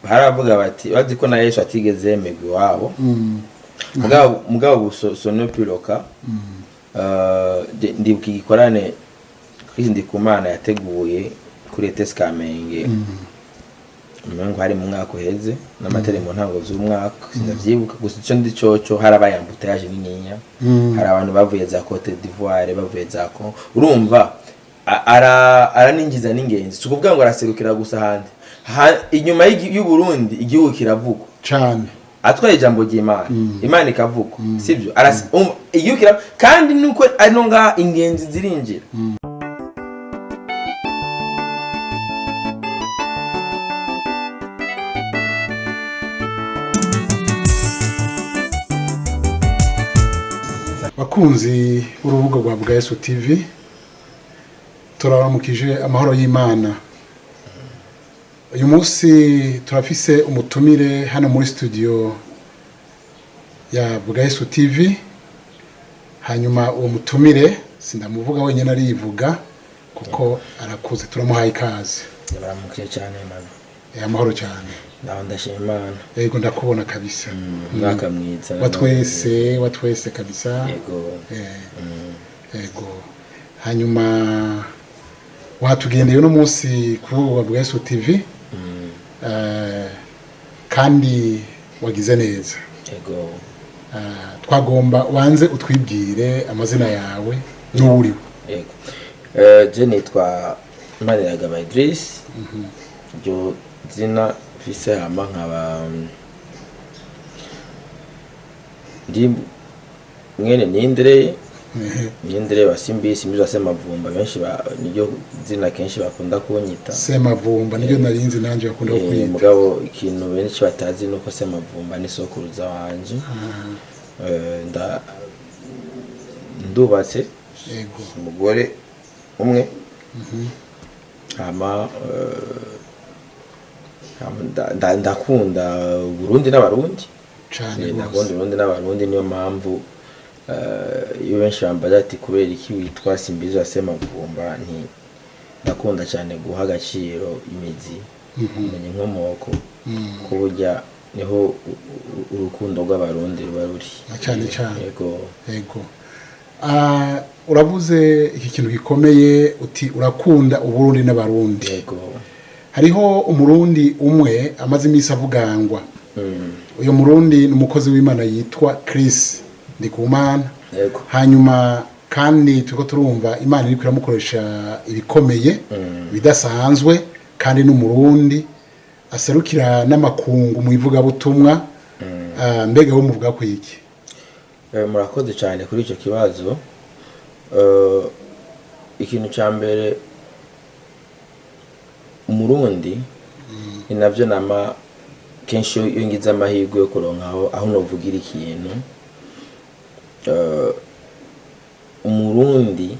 haravuga bati bazi ko na Yesu atigeze yemegwa iwabo mugabo sono piloka ndibuka igikorane Kristo Ndikumana yateguye kuri ETS Kamenge umengo hari mu mwaka uheze n'amatere mu ntango z'umwaka sindavyibuka gusa ico ndi coco harabaye ambutage nininya hari abantu bavuye za Cote d'Ivoire bavuye za ko urumva araninjiza n'ingenzi tukuvuga ngo araserukira gusa handi inyuma y'u Burundi igihugu kiravugwa cyane atwaye ijambo ry'Imana Imana ikavuga sivyo igihugu kandi nuko ari nga ingenzi zirinjira bakunzi urubuga rwa Bwayesu TV turaramukije amahoro y'Imana. Uyu munsi turafise umutumire hano muri studio ya Bwayesu TV. Hanyuma uwo mutumire sindamuvuga wenyine arivuga kuko arakuze, turamuhaye ikaze. Baramukije cyane Imana. Amahoro cyane. Ndashima Imana. Yego ndakubona kabisa. Mwaka mwiza. Watwese kabisa. Yego. Yego. Hanyuma watugendeye uno munsi ku Bwayesu TV. Kandi wagize neza. Yego. Twagomba wanze utwibwire amazina yawe n'uriwe. Yego. Je nitwa Maniragaba Idris. Jo zina fise hama nkaba ndi mwene Nindere basimbisi mbizo Semavumba benshi niryo zina kenshi bakunda kunyita Semavumba niryo narinzi nanje bakunda kunyita mugabo ikintu benshi batazi nuko Semavumba ni sokuruza wanje ndubatse yego umugore umwe hama ndakunda Burundi n'abarundi cyane ndakunda Burundi n'abarundi niyo mpamvu iyo benshi bambaza ati kubera iki witwa Simbizo Semavumba nti ndakunda cyane guha agaciro imizi umenye inkomoko kuburya niho urukundo rw'abarundi ruba ruri cyane yego uravuze iki kintu gikomeye uti urakunda Uburundi n'abarundi. Yego. Hariho umurundi umwe amaze imisi avugangwa. Uyo murundi ni umukozi w'Imana yitwa Chris Ndikumana. Yego. Hanyuma kandi turiko turumva Imana iri kuramukoresha ibikomeye bidasanzwe kandi n'umurundi aserukira n'amakungu mu ivuga butumwa. Mbega wo muvuga ko iki? Murakoze cyane kuri ico kibazo. Ikintu cyambere umurundi inavyo nama kenshi iyo ngize amahirwe yo kuronkaho aho novugira ikintu umurundi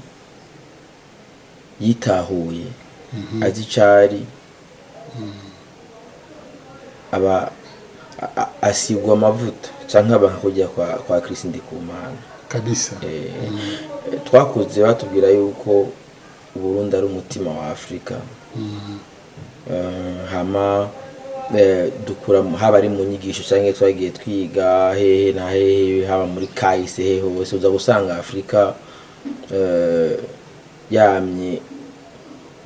yitahuye azi cari aba asigwa amavuta canke bakujya kwa Kristo Ndikumana kabisa. Twakuze batubwira yuko Burundi ari umutima wa Afrika. Hama dukura haba ari mu nyigisho cyangwa twagiye twiga hehe na hehe haba muri kahise hehe hose uza gusanga Afrika yamye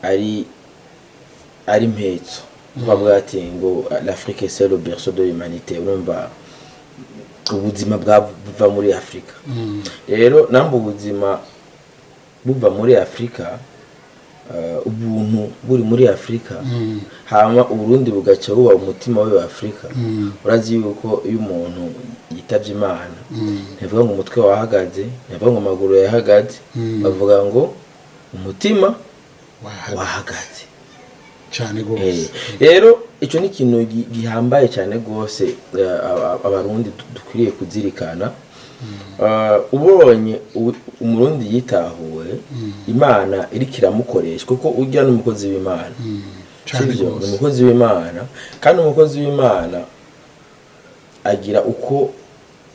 ari mpetso bavuga ati ngo l'Afrique c'est le berceau de l'humanité. Urumva ubuzima buva muri Afrika. Rero nambo ubuzima buva muri Afrika ubuntu buri muri Afrika hama Uburundi bugaca buba umutima wa Afrika. Urazi yuko iyo umuntu yitavye Imana ntivuga ngo umutwe wahagaze ntivuga ngo amaguru yahagaze bavuga ngo umutima wahagaze cyane gose. Rero ico ni ikintu gihambaye cyane gose abarundi dukwiriye kuzirikana. Ubonye umurundi yitahuwe Imana iri kiramukoresha kuko ujya n'umukozi w'Imana sivyo umukozi w'Imana kandi umukozi w'Imana agira uko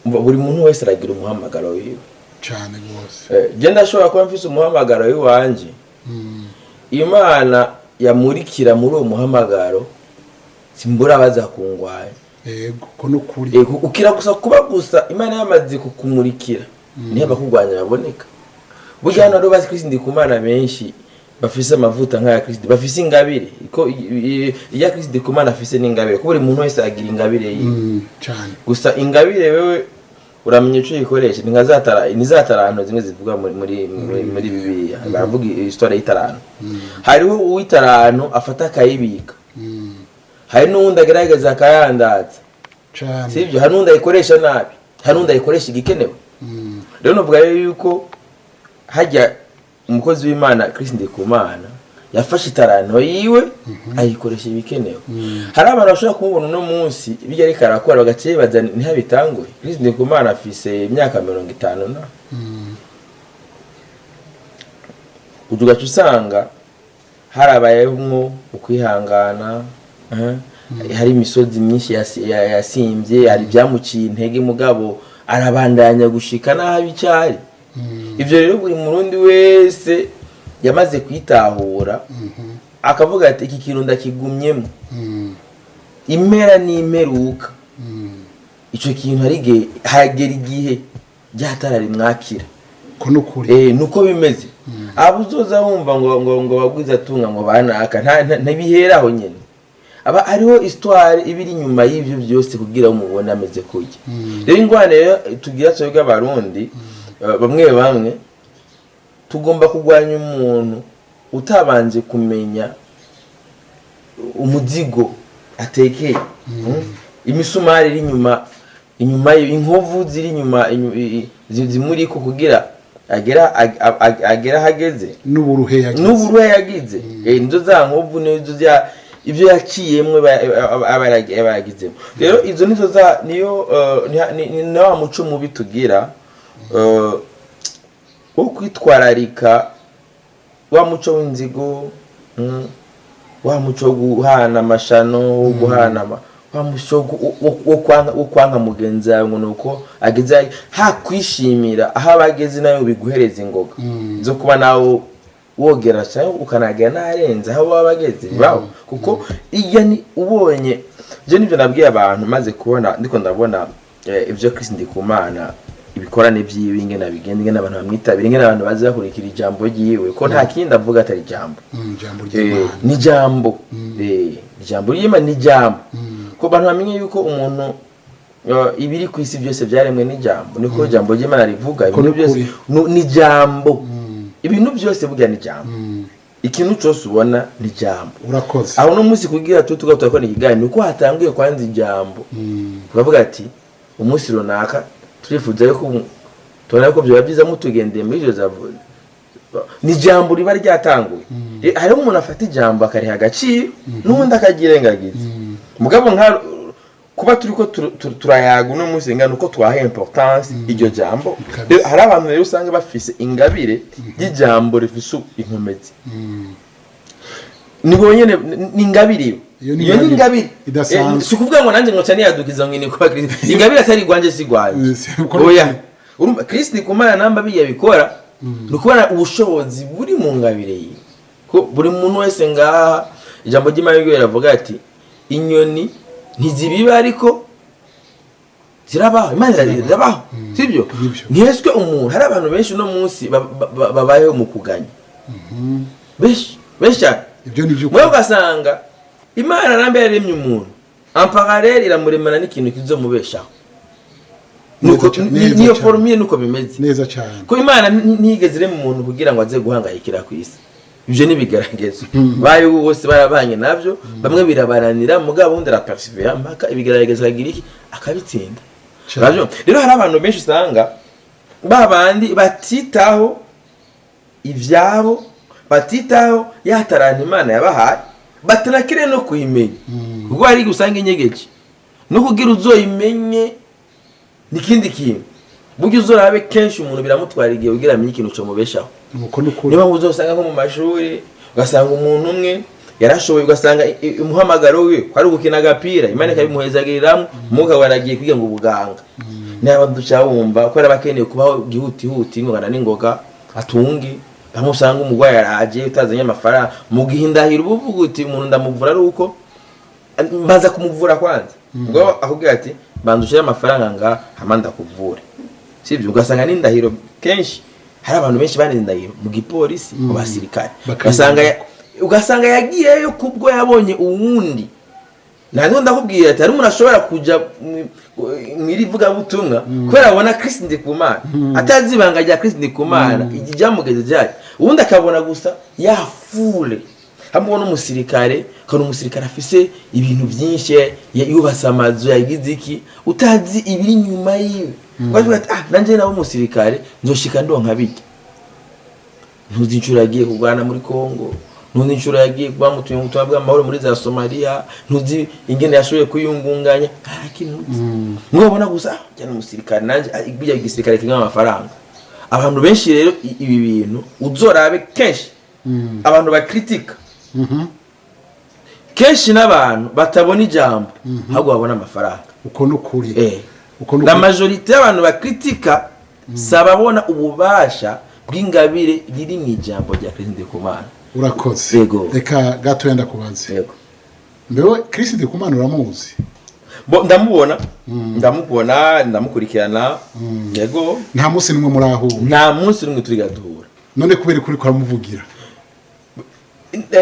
buri muntu wese aragira umuhamagaro wiwe cyane gose. Je ndashobora kuba mfise umuhamagaro w'iwanje Imana yamurikira muri uwo muhamagaro simbura baza kungwanya yego ko nukuri ukira gusa kuba gusa Imana yamaze kukumurikira niho abakugwanya baboneka burya hano rero bazi Kristo Ndikumana benshi bafise amavuta nk'aya Kristo bafise ingabire ko iya Kristo Ndikumana afise n'ingabire ko buri muntu wese agira ingabire yiwe cyane gusa ingabire wewe uramenye cyo ikoresha nizataranto zimwe zivuga muri Bibiliya baravuga histoire y'itaranto hariho uw'itaranto afata akayibika hari n'uwundi agerageza akayandaza cyane sivyo hari n'uwundi ayikoresha nabi hari n'uwundi ayikoresha igikenewe rero novuga yuko hajya umukozi w'Imana Kristo Ndikumana yafashe itaranto yiwe ayikoresha ibikenewe hari abantu bashobora kumubona no munsi bijya ariko arakora bagaciye baza ntihabitanguye Kristo Ndikumana afise imyaka 50 na udugaca usanga harabayemwo ukwihangana hari imisozi myinshi yasimvye hari byamuciye intege mugabo arabandanya gushika naho bicari ivyo rero buri murundi wese yamaze kwitahura akavuga ati iki kintu ndakigumyemo impera n'imperuka ico kintu hagera igihe ryatarari mwakira ko nukuri nuko bimeze abuzoza wumva ngo bagwiza tunga ngo banaka ntibiheraho nyene aba ariho histoire ibiri nyuma y'ivyo byose kugira umubone ameze kujya rero ingwane rero tugira cyo Abarundi bamwe tugomba kugwanya umuntu utabanje kumenya umuzigo atekeye imisumari iri inyuma inkovu ziri inyuma zimuri ko kugira agera hageze n'uburuhe yagize nizo za nkovu nizo ibyo yaciyemwe abaragizemo rero izo nizo niyo ni wa muco mubi tugira wo kwitwararika wa muco w'inzigo wa muco wo guhana amashano wo guhana wa muco wo kwanga mugenzi wawe nuko ageze hakwishimira aho abageze nayo biguhereza ingoga zo kuba nawe wogera cyangwa ukanagera narenze aho babageze bawo kuko iyo ni ubonye je nivyo nabwiye abantu maze kubona ndiko ndabona ibyo Kristo Ndikumana ibikorane byiwe ingena bigenda ingena abantu bamwitabira ingena abantu baza bakurikira ijambo ryiwe ko nta kindi avuga atari ijambo ni ijambo ijambo ry'Imana ni ijambo ko abantu bamenye yuko umuntu ibiri ku isi byose byaremwe n'ijambo niko ijambo ry'Imana rivuga ibintu byose ni ijambo ibintu byose burya ni ijambo ikintu cyose ubona ni ijambo urakoze aho no munsi kugira tugatako ni igani uko hatangiye kwanza ijambo tukavuga ati umunsi runaka turifuza yuko tubona ko byo byiza mutugendeye muri iryo zavuze ni ijambo riba ryatanguye hari umuntu afata ijambo akariha agaciro n'ubundi akagirengagiza mugabo nka kuba turiko turayaga no munsi ngana uko twaha importance iryo jambo hari abantu rero usanga bafise ingabire y'ijambo rifise inkomezi nibo nyene ni ingabire iyo ni ingabire si kuvuga ngo nanje ngo cyane yadukiza ngene kuba Kristo ingabire atari gwanje si gwanje oya urumva Kristo Ndikumana namba biye bikora nukubona ubushobozi buri mu ngabire yi ko buri muntu wese ngaha ijambo ry'Imana riravuga ati inyoni ntizibiba ariko zirabaho Imana irabaho sibyo ntiyeswe umuntu hari abantu benshi no munsi babayeho mu kuganya benshi ibyo nivyo mwe ugasanga Imana nambe yaremye umuntu amparallel iramuremana n'ikintu kizomubeshaho nuko niyo formule nuko bimeze neza cyane ko Imana ntigeze irema umuntu kugira ngo aze guhangayikira ku isi ibyo nibigaragaza bayo bose barabanye navyo bamwe birabaranira mugabo undi arapersevera mpaka ibigaragaza agira iki akabitsinda bavyo rero hari abantu benshi usanga babandi batitaho ivyabo batitaho yatarana Imana yabahaye batanakire no kuyimenya kuko ari gusanga inyegeje no kugira uzoyimenye nikindi kintu buryo uzorabe kenshi umuntu biramutwara igihe ugira amenye ikintu cyo mubeshaho niba uzosanga nko mu mashuri ugasanga umuntu umwe yarashoboye ugasanga umuhamagaro we kwari gukina agapira Imana ikabimuhezagiriramo muga waragiye kwiga ngo ubuganga naba ducawumva ko arabakeneye kubaho gihutihuti ngana n'ingoga atungi bamusanga umugwayi araje utazanye amafaranga mu gihindahira ubuvuga uti umuntu ndamuvura ari uko mbaza kumuvura kwanza ngo akubwira ati banza ushire amafaranga nga hamanda kuvura sivyo ugasanga n'indahiro kenshi hari abantu benshi banindahiro mu gipolisi mu basirikare ugasanga yagiyeyo kubwo yabonye uwundi ntabwo ndakubwira ati hari umuntu ashobora kuja mwirivuga butumwa kubera abona Kristo Ndikumana atazibanga rya Kristo Ndikumana ijamugeze cyane ubundi akabona gusa yafule hamubona umusirikare kandi umusirikare afise ibintu byinshi yubase amazu yagize iki utazi ibiri nyuma yiwe kwaje ati nanje nawe umusirikare nzoshika ndonka biki ntuzi incuro yagiye kugwana muri Kongo ntuzi incuro yagiye kuba mutuye ubutumwa bw'amahoro muri za Somalia ntuzi ingene yashoboye kuyungunganya ntakinuzi mwabona gusa cyane umusirikare nanje bijya igisirikare kinga amafaranga abantu benshi rero ibi bintu uzorabe kenshi abantu bakritika kenshi n'abantu batabona ijambo ahubwo babona amafaranga uko nukuri la majorité y'abantu bakritika sababona ububasha bw'ingabire riri mu ijambo rya Kristo Ndikumana urakoze reka gato yenda kubanza yego mbewe Kristo Ndikumana uramuzi ndamubona ndamukurikirana yego nta munsi nimwe murahura nta munsi nimwe turi gaduhura none kubera kuri kwamuvugira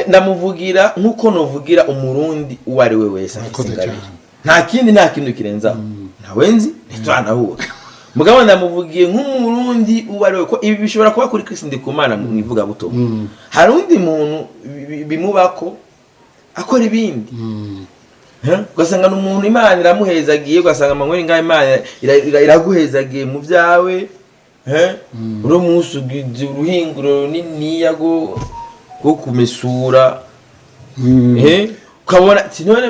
ndamuvugira nkuko novugira umurundi uwari we wese afite ingabire nta kintu kirenza ntawenzi ntitwanahura mugabo ndamuvugiye nk'umurundi uwari we ko ibi bishobora kuba kuri Kristo Ndikumana mwivuga buto hari undi muntu bimubako akora ibindi ugasanga n'umuntu Imana iramuhezagiye ugasanga amanywe ngaho Imana iraguhezagiye mu byawe uro musu uruhinguro runini yago go kumesura ukabona tinone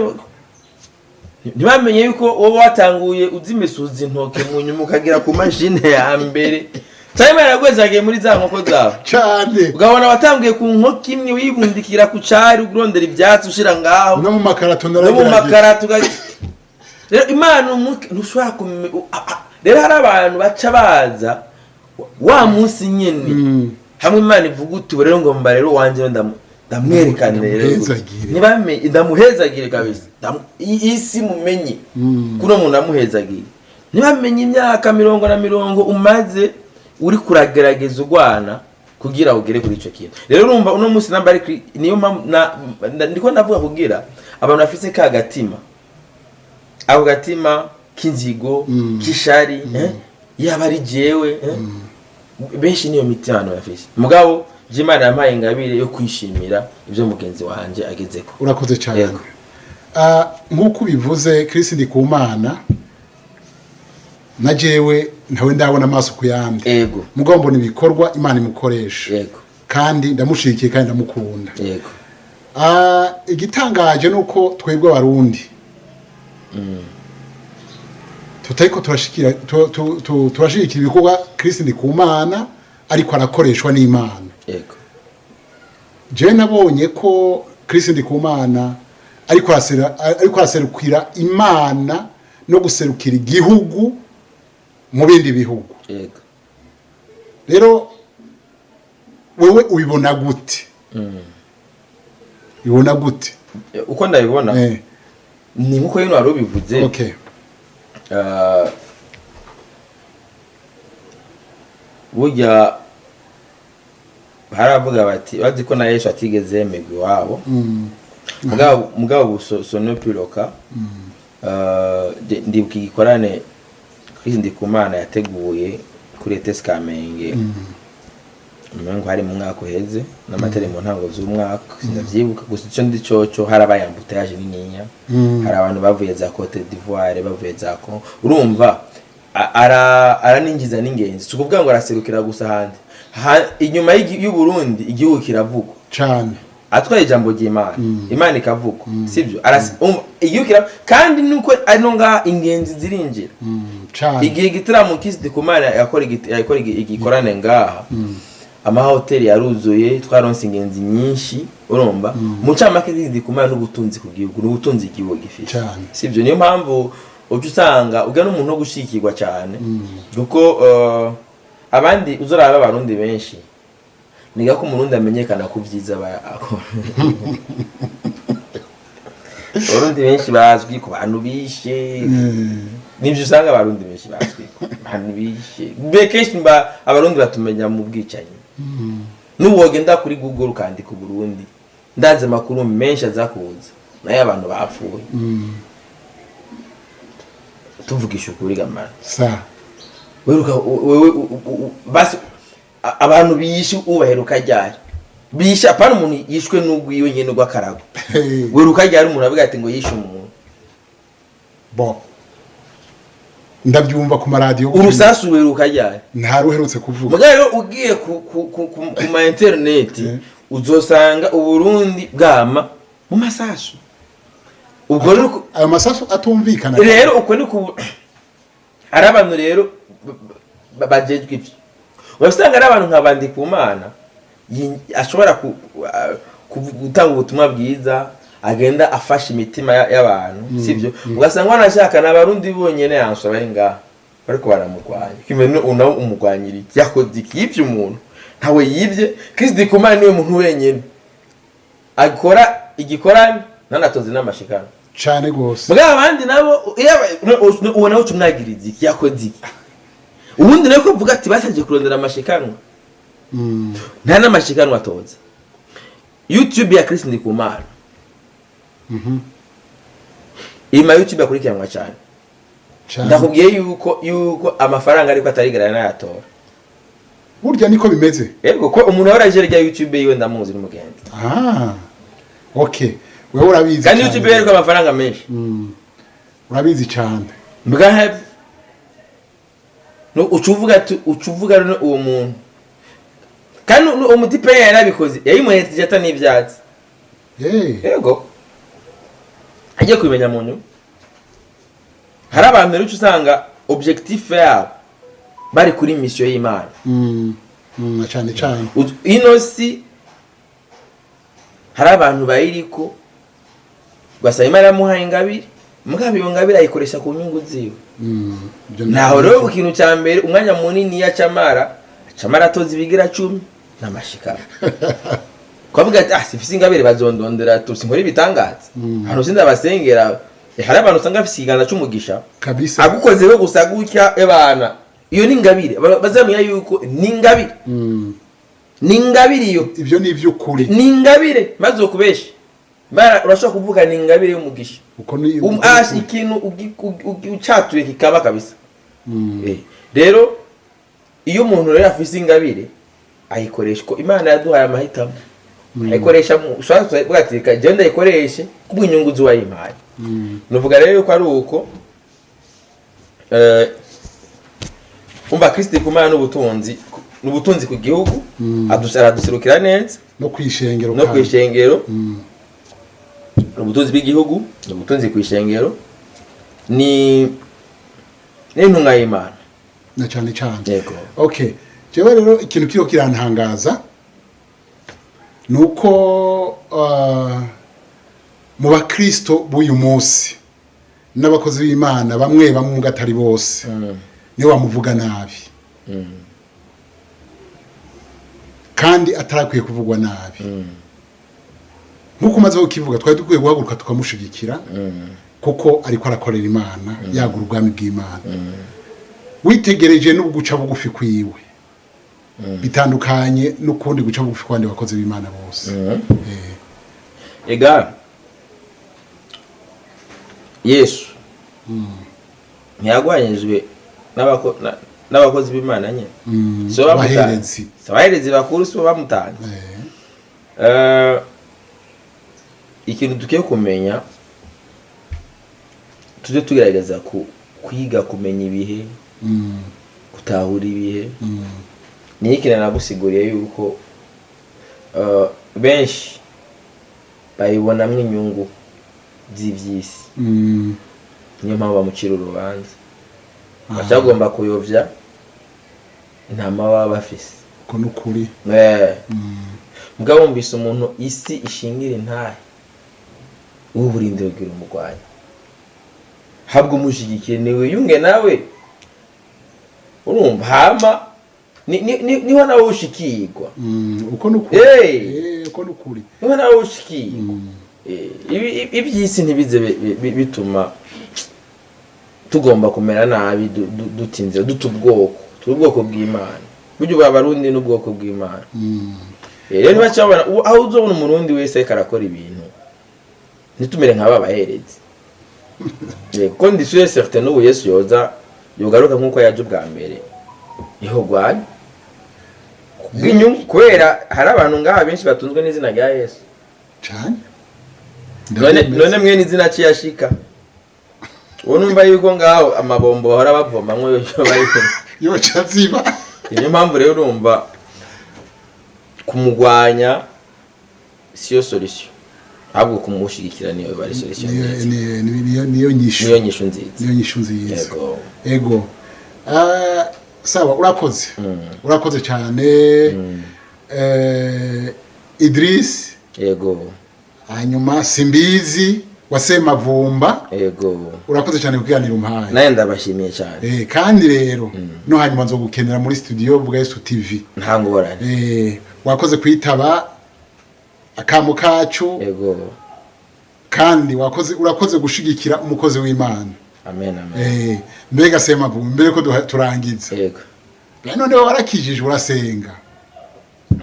ntibamenye yuko wowe watanguye uzimesuza intoke mu nyuma ukagira ku mashine ya mbere cyane yaragwezagiye muri za nkoko zawe cyane ugabona watanguye ku nkoko imwe wibundikira ku cari urondera ibyatsi ushira ngaho no mu makarato rero Imana ntushobora rero hari abantu baca baza wa munsi nyene hamwe Imana ivuga uti rero ngomba rero wanje ndamwerekanire rero ntibamenye ndamuhezagire kabisa isi mumenye kuno muntu amuhezagire ntibamenye imyaka 100 umaze uri kuragerageza ugwana kugira ugere kuri ico kintu rero urumva uno munsi namba ari niyo ndiko ndavuga kugira abantu bafise ka gatima ako gatima kinzigo kishari yaba ari jewe benshi niyo mitano yafise mugabo Imana yampaye ingabire yo kwishimira ibyo mugenzi wanje agezeko urakoze cyane nkuko bivuze Kristo Ndikumana na jewe ntawe ndabona amaso kuyandi yego mugabo mbona ibikorwa Imana imukoresha yego kandi ndamushikiye kandi ndamukunda yego igitangaje nuko twebwe abarundi tutayiko turashikira turashikira ibikorwa Kristo Ndikumana ariko arakoreshwa n'Imana yego je nabonye ko Kristo Ndikumana ariko aserukira Imana no guserukira igihugu mu bindi bihugu yego rero wewe ubibona gute ibona gute uko ndabibona ni nkuko yino wari ubivuze okay burya haravuga bati bazi ko na Yesu atigeze yemegwa iwabo mugabo sono piloka ndibuka igikorane Kristo Ndikumana yateguye kuri ETS Kamenge umengo hari mu mwaka uheze n'amatari mu ntango z'umwaka ndavyibuka gusa ico ndi coco harabaye ambutage nininya hari abantu bavuye za Côte d'Ivoire bavuye za Congo urumva araningiza n'ingenzi tukuvuga ngo araserukira gusa handi inyuma y'u Burundi igihugu kiravugwa cyane atwaye ijambo ry'Imana Imana ikavuga sivyo igihugu kandi nuko ari nga ingenzi zirinjira igihe gitaramo Kristo Ndikumana yakora igikorane ngaha amahoteli yaruzuye twaronse ingenzi nyinshi urumva mucamake Kristo Ndikumana n'ubutunzi ku gihugu n'ubutunzi igihugu gifite sivyo niyo mpamvu usanga ugana umuntu wo gushikirwa cyane kuko abandi uzoraba abarundi benshi niga ko umurundi amenyekana ku byiza akora abarundi benshi bazwi ku bantu bishe nibyo usanga abarundi benshi bazwi ku bantu bishe kenshi abarundi batumenya mu bwicanyi n'ubu wogenda kuri Google ukandika Burundi ndaze amakuru menshi azakuza nayo abantu bapfuye tuvugisha ukuri gamara wewe basi abantu bishe ubaheruka ryari bisha apana umuntu yishwe n'ugwiwe nyene rw'akarago weruka ryari umuntu avuga ati ngo yishe umuntu ndabyumva ku maradiyo urusasu weruka ryari nta ruherutse kuvuga mugabo ugiye ku ma internet uzosanga uburundi bwama mu masasu ubwo rero ayo masasu atumvikana rero uko ni ku ari abantu rero bajejwe ibyo urasanga ari abantu nk'abandi ku Mana ashobora gutanga ubutumwa bwiza agenda afasha imitima y'abantu sibyo ugasanga wanashaka n'abarundi bonyene yansho bari ngaha bariko baramurwanya kimene unawo umurwanyiri yakoze ikivyo umuntu ntawe yibye Kristo Kumana niwe muntu wenyene akora igikorani nanatoze n'amashikano cyane gose mbwa abandi nabo ubona uco mwagiriza iki yakoze iki ubundi nako vuga ati basaje kurondera amashikano nta n'amashikano atoza YouTube ya Kristo Kumana ima YouTube akurikiranwa cyane ndakubwiye yuko amafaranga ariko atarigarana n'ayatora burya niko bimeze yego ko umuntu waraje rya YouTube yiwe ndamuzi n'umugenzi okay wewe urabizi kandi YouTube yeriko amafaranga menshi urabizi cyane mbwa no ucuvuga no uwo muntu kandi umutipe yarabikoze yayimuhetije atani ivyatsi yego agiye kubimenya munyu hari abantu rero usanga objectif yabo bari kuri mission y'Imana cyane cyane inosi hari abantu bayiriko gwasa Imana yamuhaye ingabire mugabe iyo ngabire ayikoresha ku nyungu ziwe naho rero ikintu cya mbere umwanya munini ya camara atozi bigira 10 n'amashikara kwavuga ati sifisi ingabire bazondondera tusinkora ibitangaza hano sinda basengera hari abantu usanga afise iganza cy'umugisha kabisa agukozeho gusa gutya ebana iyo ni ingabire bazamenya yuko ni ingabire ni ingabire iyo ibyo ni ivy'ukuri ni ingabire maze ukubeshe bara urashaka kuvuga ni ingabire y'umugisha uko ni ikintu ucatuye kikaba kabisa rero iyo umuntu rero afise ingabire ayikoresha ko Imana yaduhaye amahitamo ayikoresha ushaka bwatika genda ayikoreshe kubw'inyungu z'uwayimpaye nuvuga rero ko ari uko umva Kristo Kumana n'ubutunzi ku gihugu aduserukira neza no kwishengero ubutunzi bw'igihugu ubutunzi kwishengero ni n'intunga y'Imana na cyane yego okay jewe rero ikintu kiro kirantangaza nuko mu bakristo b'uyu munsi n'abakozi b'Imana bamwe gatari bose ni wamuvuga nabi kandi atarakwiye kuvugwa nabi nkuko maze ukivuga twari dukwiye guhaguruka tukamushigikira kuko ariko arakorera Imana yagura ubwami bw'Imana witegereje no guca bugufi kwiwe bitandukanye n'ukundi guca bugufi kwandi bakoze b'Imana bose ega Yesu ntiyagwanyijwe n'abakozi b'Imana nye so baherezi bakuru so bamutanze ikintu tukiye kumenya tuje tugerageza kwiga kumenya ibihe gutahura ibihe ni ikintu nagusiguriye yuko benshi bayibonamwe inyungu z'ivyisi niyo mpamvu bamucira urubanza bacagomba kuyovya intama baba bafise ko nukuri mugabo wumvise umuntu isi ishingira intahe uburindiro bwira umugwanya habwo umushigikiye niwe yunge nawe urumva hama niho nawe ushikirwa uko nukuri uko nukuri niho nawe ushikirwa iby'isi ntibize bituma tugomba kumera nabi dutinze duta ubwoko turi ubwoko bw'Imana buryo bw'abarundi n'ubwoko bw'Imana rero ntibacabana aho uzobona umurundi wese karakora ibintu nitumere nk'aba baherezi condition certaine n'ubu Yesu yogaruka nk'uko yaje ubwa mbere niho gwaye kubw'inyungu kubera hari abantu ngaha benshi batunzwe n'izina rya Yesu cyane none mwene izina ciyashika uwo numva yuko ngaho amabombo bahora bavoma mwe yo cyaziba niyo mpamvu rero urumva kumugwanya siyo solution ahubwo kumushigikira niyo bari solution niyo nyishu nziza ego sawa urakoze cyane Idris ego hanyuma Simbizi Wasemavumba ego urakoze cyane kuganira umpaye naye ndabashimiye cyane kandi rero no hanyuma nzo gukenera muri studio Vuga Yesu TV nta ngorane wakoze kwitaba akamu kacu ego kandi urakoze gushigikira umukozi w'Imana amen amen mbega Semavumba mbere ko turangiza ego none warakijije urasenga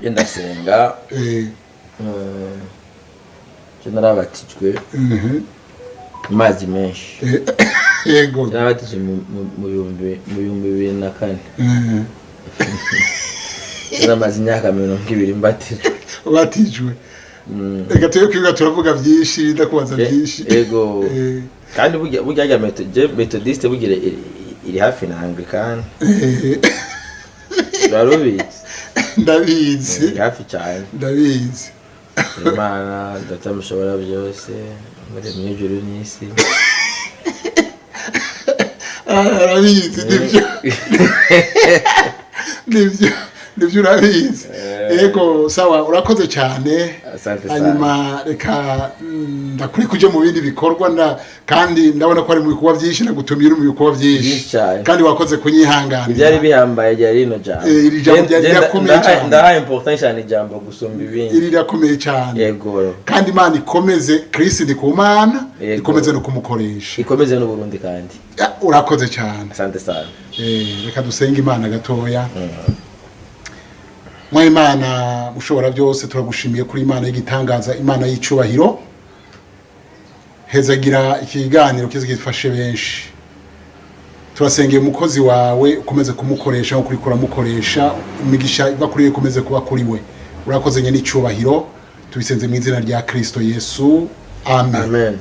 ndasenga narabatijwe amazi menshi yego narabatijwe mu 2004 naramaze imyaka 20 batijwe reka tuye kwiga turavuga byinshi ndakubaza byinshi yego kandi burya methodiste bugira iri hafi na Anglican ndabizi hafi cyane ndabizi Imana datamushobora byose muri mw'ijuru n'isi arabizi nibyo urabizi yego sawa urakoze cyane hanyuma reka ndakuri kuje mu bindi bikorwa kandi ndabona ko ari mu bikorwa byinshi nagutumira mu bikorwa byinshi kandi wakoze kunyihangana byari bihambaye ryari rino jambo ndaha important cyane jambo gusumba ibindi iri rakomeye cyane yego kandi Imana ikomeze Kristo ndi ku Mana ikomeze no kumukoresha ikomeze no Burundi kandi urakoze cyane asante sana reka dusenge Imana gatoya mwa Imana ushobora byose turagushimiye kuri Imana y'igitangaza Imana y'icubahiro hezagira ikiganiro kizigifashe benshi turasengeye umukozi wawe ukomeze kumukoresha nko kurikora mukoresha imigisha bakuriye ikomeze kuba kuri we urakoze nye n'icubahiro tubisenze mu izina rya Kristo Yesu amen